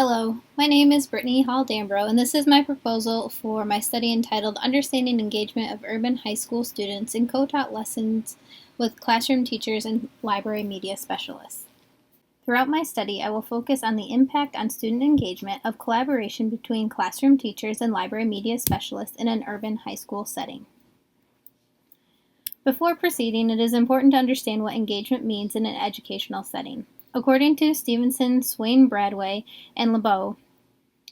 Hello, my name is Brittany Hall Dambro, and this is my proposal for my study entitled Understanding Engagement of Urban High School Students in Co-Taught Lessons with Classroom Teachers and Library Media Specialists. Throughout my study, I will focus on the impact on student engagement of collaboration between classroom teachers and library media specialists in an urban high school setting. Before proceeding, it is important to understand what engagement means in an educational setting. According to Stevenson, Swain, Bradway, and LeBeau,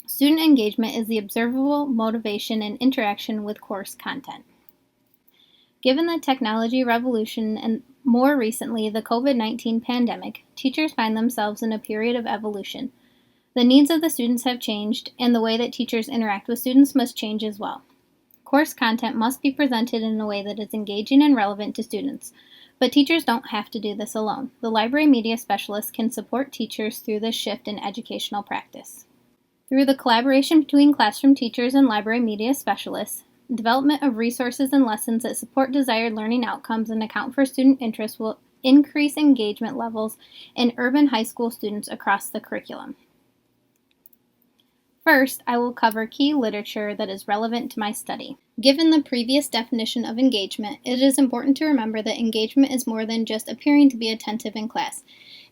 student engagement is the observable motivation and interaction with course content. Given the technology revolution and more recently the COVID-19 pandemic, teachers find themselves in a period of evolution. The needs of the students have changed, and the way that teachers interact with students must change as well. Course content must be presented in a way that is engaging and relevant to students. But teachers don't have to do this alone. The library media specialists can support teachers through this shift in educational practice. Through the collaboration between classroom teachers and library media specialists, development of resources and lessons that support desired learning outcomes and account for student interests will increase engagement levels in urban high school students across the curriculum. First, I will cover key literature that is relevant to my study. Given the previous definition of engagement, it is important to remember that engagement is more than just appearing to be attentive in class.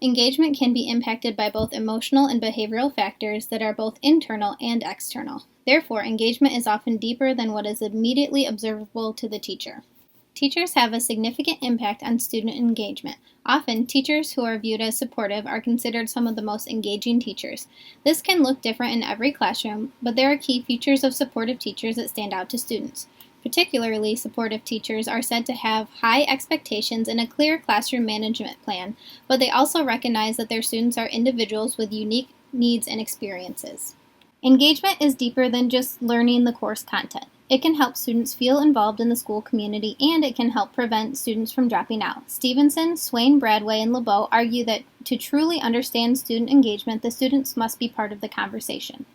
Engagement can be impacted by both emotional and behavioral factors that are both internal and external. Therefore, engagement is often deeper than what is immediately observable to the teacher. Teachers have a significant impact on student engagement. Often, teachers who are viewed as supportive are considered some of the most engaging teachers. This can look different in every classroom, but there are key features of supportive teachers that stand out to students. Particularly, supportive teachers are said to have high expectations and a clear classroom management plan, but they also recognize that their students are individuals with unique needs and experiences. Engagement is deeper than just learning the course content. It can help students feel involved in the school community, and it can help prevent students from dropping out. Stevenson, Swain, Bradway, and LeBeau argue that to truly understand student engagement, the students must be part of the conversation.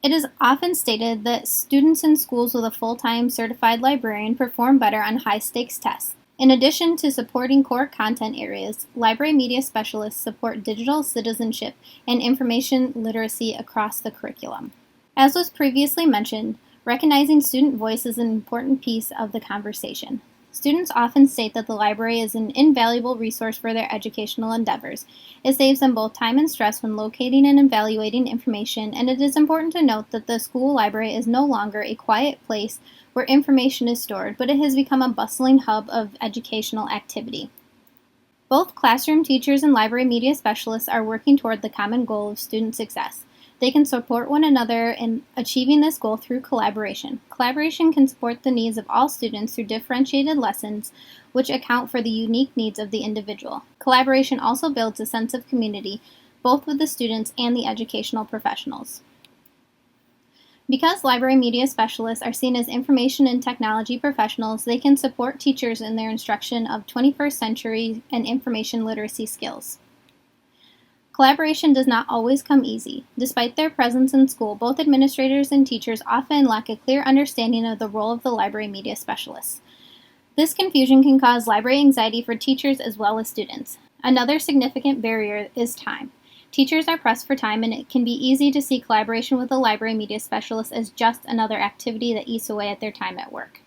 It is often stated that students in schools with a full-time certified librarian perform better on high-stakes tests. In addition to supporting core content areas, library media specialists support digital citizenship and information literacy across the curriculum. As was previously mentioned, recognizing student voice is an important piece of the conversation. Students often state that the library is an invaluable resource for their educational endeavors. It saves them both time and stress when locating and evaluating information, and it is important to note that the school library is no longer a quiet place where information is stored, but it has become a bustling hub of educational activity. Both classroom teachers and library media specialists are working toward the common goal of student success. They can support one another in achieving this goal through collaboration. Collaboration can support the needs of all students through differentiated lessons, which account for the unique needs of the individual. Collaboration also builds a sense of community, both with the students and the educational professionals. Because library media specialists are seen as information and technology professionals, they can support teachers in their instruction of 21st century and information literacy skills. Collaboration does not always come easy. Despite their presence in school, both administrators and teachers often lack a clear understanding of the role of the library media specialists. This confusion can cause library anxiety for teachers as well as students. Another significant barrier is time. Teachers are pressed for time, and it can be easy to see collaboration with a library media specialist as just another activity that eats away at their time at work.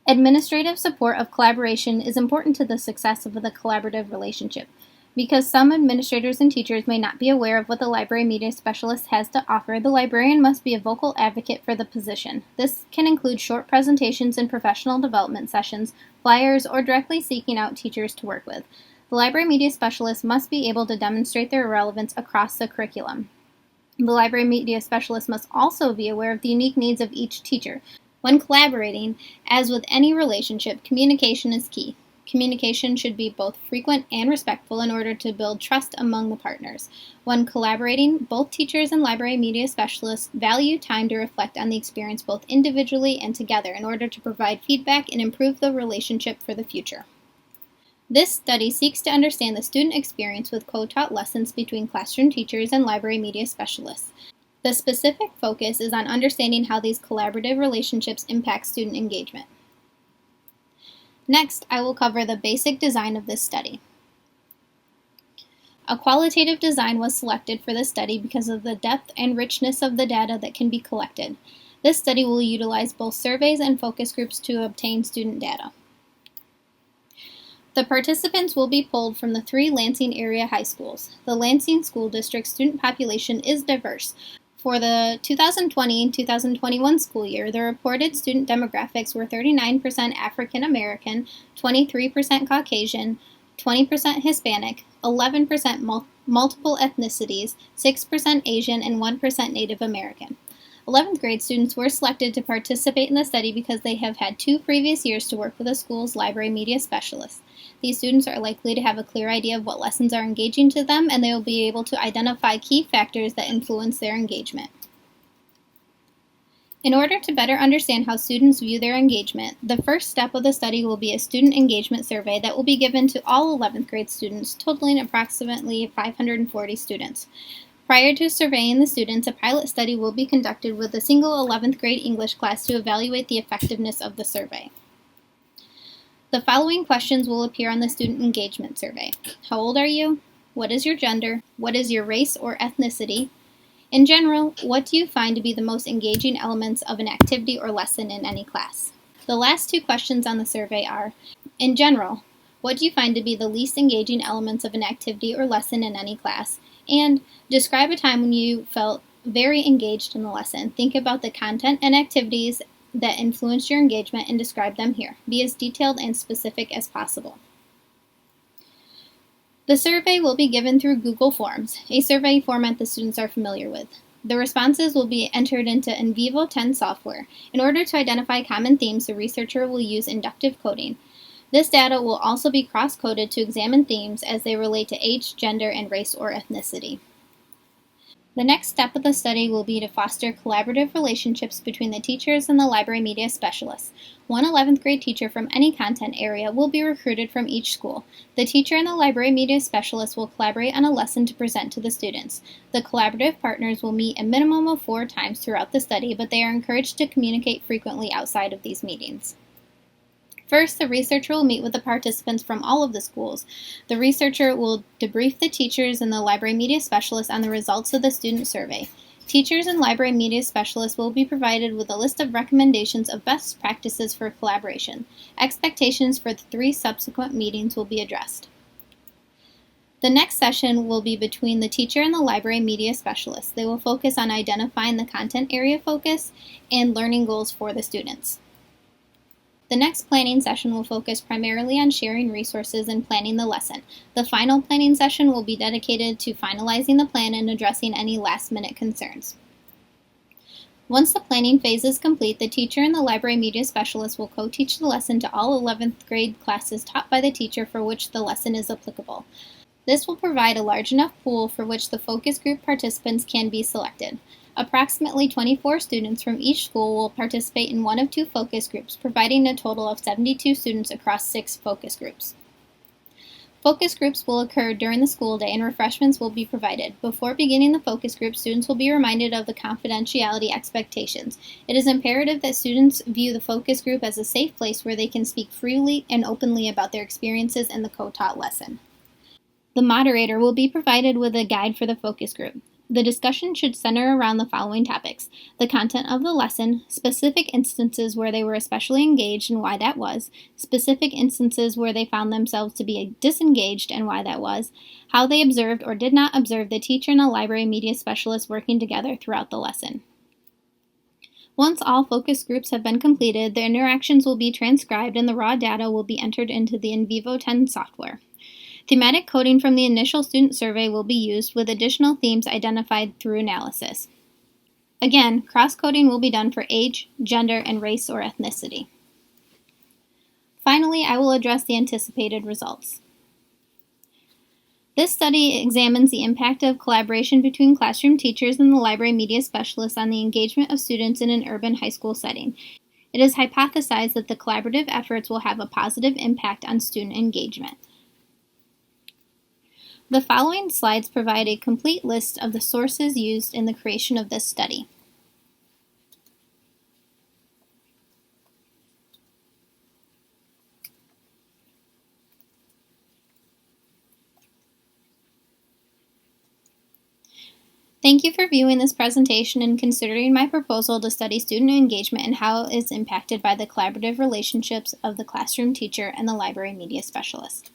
Administrative support of collaboration is important to the success of the collaborative relationship. Because some administrators and teachers may not be aware of what the library media specialist has to offer, the librarian must be a vocal advocate for the position. This can include short presentations and professional development sessions, flyers, or directly seeking out teachers to work with. The library media specialist must be able to demonstrate their relevance across the curriculum. The library media specialist must also be aware of the unique needs of each teacher. When collaborating, as with any relationship, communication is key. Communication should be both frequent and respectful in order to build trust among the partners. When collaborating, both teachers and library media specialists value time to reflect on the experience both individually and together in order to provide feedback and improve the relationship for the future. This study seeks to understand the student experience with co-taught lessons between classroom teachers and library media specialists. The specific focus is on understanding how these collaborative relationships impact student engagement. Next, I will cover the basic design of this study. A qualitative design was selected for this study because of the depth and richness of the data that can be collected. This study will utilize both surveys and focus groups to obtain student data. The participants will be pulled from the 3 Lansing area high schools. The Lansing School District student population is diverse. For the 2020-2021 school year, the reported student demographics were 39% African American, 23% Caucasian, 20% Hispanic, 11% multiple ethnicities, 6% Asian, and 1% Native American. 11th grade students were selected to participate in the study because they have had 2 previous years to work with the school's library media specialists. These students are likely to have a clear idea of what lessons are engaging to them, and they will be able to identify key factors that influence their engagement. In order to better understand how students view their engagement, the first step of the study will be a student engagement survey that will be given to all 11th grade students, totaling approximately 540 students. Prior to surveying the students, a pilot study will be conducted with a single 11th grade English class to evaluate the effectiveness of the survey. The following questions will appear on the student engagement survey. How old are you? What is your gender? What is your race or ethnicity? In general, what do you find to be the most engaging elements of an activity or lesson in any class? The last 2 questions on the survey are, in general, what do you find to be the least engaging elements of an activity or lesson in any class? And describe a time when you felt very engaged in the lesson. Think about the content and activities that influenced your engagement and describe them here. Be as detailed and specific as possible. The survey will be given through Google Forms, a survey format the students are familiar with. The responses will be entered into NVivo 10 software. In order to identify common themes, the researcher will use inductive coding. This data will also be cross-coded to examine themes as they relate to age, gender, and race or ethnicity. The next step of the study will be to foster collaborative relationships between the teachers and the library media specialists. One 11th grade teacher from any content area will be recruited from each school. The teacher and the library media specialist will collaborate on a lesson to present to the students. The collaborative partners will meet a minimum of 4 times throughout the study, but they are encouraged to communicate frequently outside of these meetings. First, the researcher will meet with the participants from all of the schools. The researcher will debrief the teachers and the library media specialists on the results of the student survey. Teachers and library media specialists will be provided with a list of recommendations of best practices for collaboration. Expectations for the 3 subsequent meetings will be addressed. The next session will be between the teacher and the library media specialist. They will focus on identifying the content area focus and learning goals for the students. The next planning session will focus primarily on sharing resources and planning the lesson. The final planning session will be dedicated to finalizing the plan and addressing any last-minute concerns. Once the planning phase is complete, the teacher and the library media specialist will co-teach the lesson to all 11th grade classes taught by the teacher for which the lesson is applicable. This will provide a large enough pool for which the focus group participants can be selected. Approximately 24 students from each school will participate in one of 2 focus groups, providing a total of 72 students across 6 focus groups. Focus groups will occur during the school day and refreshments will be provided. Before beginning the focus group, students will be reminded of the confidentiality expectations. It is imperative that students view the focus group as a safe place where they can speak freely and openly about their experiences in the co-taught lesson. The moderator will be provided with a guide for the focus group. The discussion should center around the following topics: the content of the lesson, specific instances where they were especially engaged and why that was, specific instances where they found themselves to be disengaged and why that was, how they observed or did not observe the teacher and the library media specialist working together throughout the lesson. Once all focus groups have been completed, the interactions will be transcribed and the raw data will be entered into the NVivo 10 software. Thematic coding from the initial student survey will be used with additional themes identified through analysis. Again, cross-coding will be done for age, gender, and race or ethnicity. Finally, I will address the anticipated results. This study examines the impact of collaboration between classroom teachers and the library media specialists on the engagement of students in an urban high school setting. It is hypothesized that the collaborative efforts will have a positive impact on student engagement. The following slides provide a complete list of the sources used in the creation of this study. Thank you for viewing this presentation and considering my proposal to study student engagement and how it is impacted by the collaborative relationships of the classroom teacher and the library media specialist.